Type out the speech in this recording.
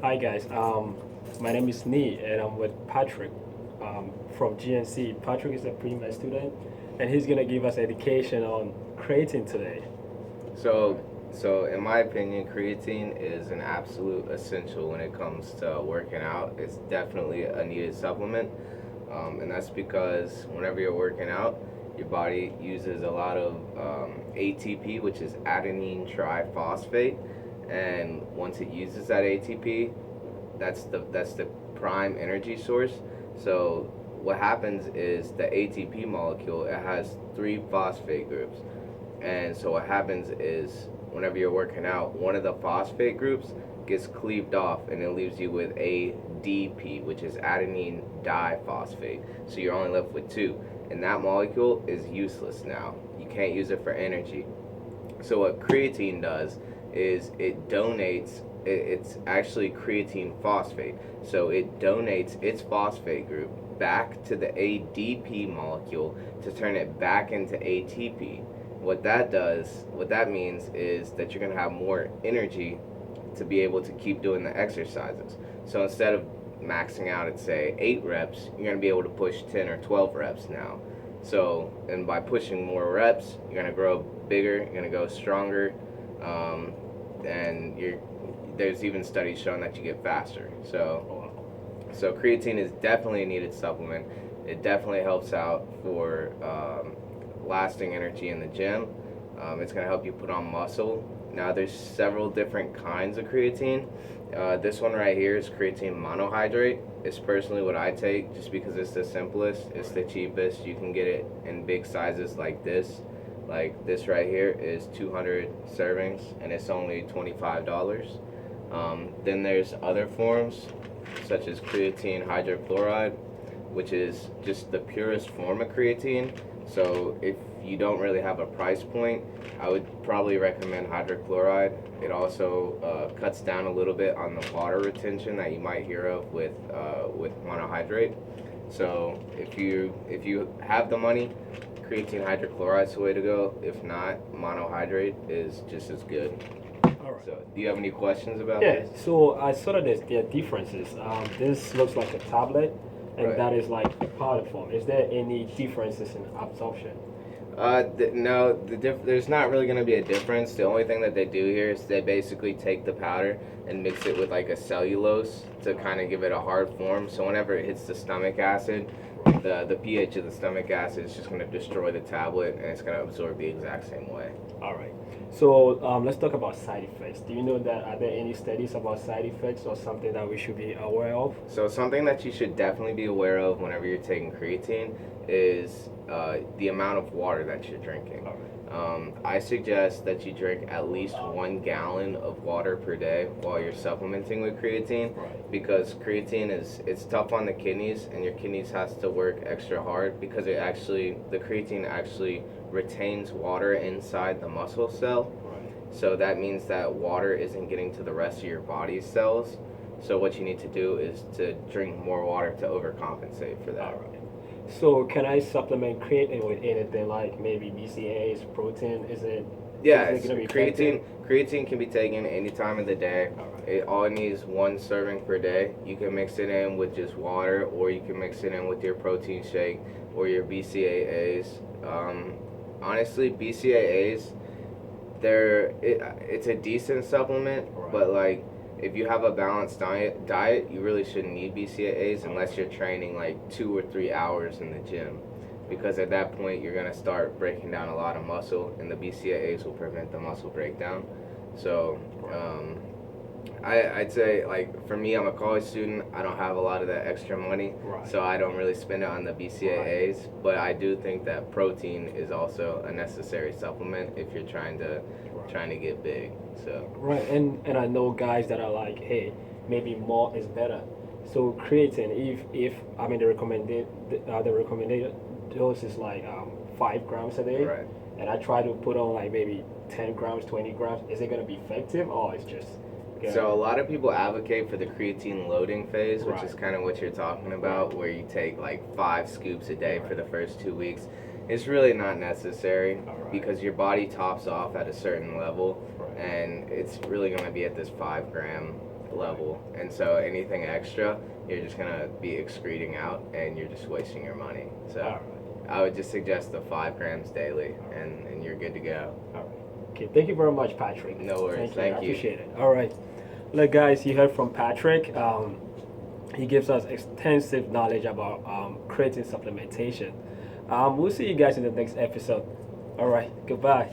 Hi guys, my name is Nee and I'm with Patrick from GNC. Patrick is a pre-med student and he's gonna give us education on creatine today. So, so in my opinion, creatine is an absolute essential when it comes to working out. It's definitely a needed supplement, and that's because whenever you're working out, your body uses a lot of ATP, which is adenine triphosphate, and once it uses that ATP, that's the prime energy source. So what happens is the ATP molecule, it has three phosphate groups. And so what happens is whenever you're working out, one of the phosphate groups gets cleaved off and it leaves you with ADP, which is adenine diphosphate. So you're only left with two. And that molecule is useless now. You can't use it for energy. So what creatine does is it donates, it's actually creatine phosphate. So it donates its phosphate group back to the ADP molecule to turn it back into ATP. What that means is that you're going to have more energy to be able to keep doing the exercises. So instead of maxing out at say 8 reps, you're going to be able to push 10 or 12 reps now. So, and by pushing more reps, you're going to grow bigger, you're going to go stronger, and there's even studies showing that you get faster. So creatine is definitely a needed supplement. It definitely helps out for lasting energy in the gym. It's going to help you put on muscle. Now there's several different kinds of creatine. This one right here is creatine monohydrate. It's personally what I take just because it's the simplest, it's the cheapest. You can get it in big sizes like this. Like this right here is 200 servings and it's only $25. Then there's other forms such as creatine hydrochloride, which is just the purest form of creatine. So if you don't really have a price point, I would probably recommend hydrochloride. It also cuts down a little bit on the water retention that you might hear of with monohydrate. So if you have the money, creatine hydrochloride is the way to go. If not, monohydrate is just as good. All right. So do you have any questions about Yeah, this? so I saw that there are differences. This looks like a tablet and Right. that is like a powder form. Is there any differences in absorption? No, there's not really going to be a difference. The only thing that they do here is they basically take the powder and mix it with like a cellulose to kind of give it a hard form. So whenever it hits the stomach acid, the pH of the stomach acid is just going to destroy the tablet and it's going to absorb the exact same way. All right. So let's talk about side effects. Do you know that are there any studies about side effects or something that we should be aware of? So something that you should definitely be aware of whenever you're taking creatine is the amount of water that you're drinking. All right. I suggest that you drink at least 1 gallon of water per day while you're supplementing with creatine, Right. because creatine it's tough on the kidneys and your kidneys has to work extra hard because the creatine actually retains water inside the muscle cell. Right. So that means that water isn't getting to the rest of your body's cells. So what you need to do is to drink more water to overcompensate for that. All right. So can I supplement creatine with anything like maybe BCAAs, protein? Yeah, is it gonna be effective? creatine can be taken any time of the day. All right. It all needs 1 serving per day. You can mix it in with just water, or you can mix it in with your protein shake or your BCAAs. Honestly, BCAAs, it's a decent supplement, Right. but like if you have a balanced diet, you really shouldn't need BCAAs unless you're training like 2 or 3 hours in the gym, because at that point you're gonna start breaking down a lot of muscle, and the BCAAs will prevent the muscle breakdown. So I'd say, like, for me, I'm a college student. I don't have a lot of that extra money, Right. so I don't really spend it on the BCAAs. But I do think that protein is also a necessary supplement if you're trying to get big. So Right, and I know guys that are like, hey, maybe more is better. So creatine, if I mean the recommended dose is like 5 grams a day, right. and I try to put on like maybe 10 grams, 20 grams, is it gonna be effective or it's just gonna, So a lot of people advocate for the creatine loading phase, which Right. is kind of what you're talking about, where you take like 5 scoops a day for the first 2 weeks. It's really not necessary Alright. because your body tops off at a certain level, Right. and it's really going to be at this level, and so anything extra, you're just gonna be excreting out, and you're just wasting your money. So All right. I would just suggest the 5 grams daily, and you're good to go. All right. Okay. Thank you very much, Patrick. No worries. Thank Thank you. I you. appreciate it. All right. Look, guys, you heard from Patrick. He gives us extensive knowledge about creatine supplementation. We'll see you guys in the next episode. All right. Goodbye.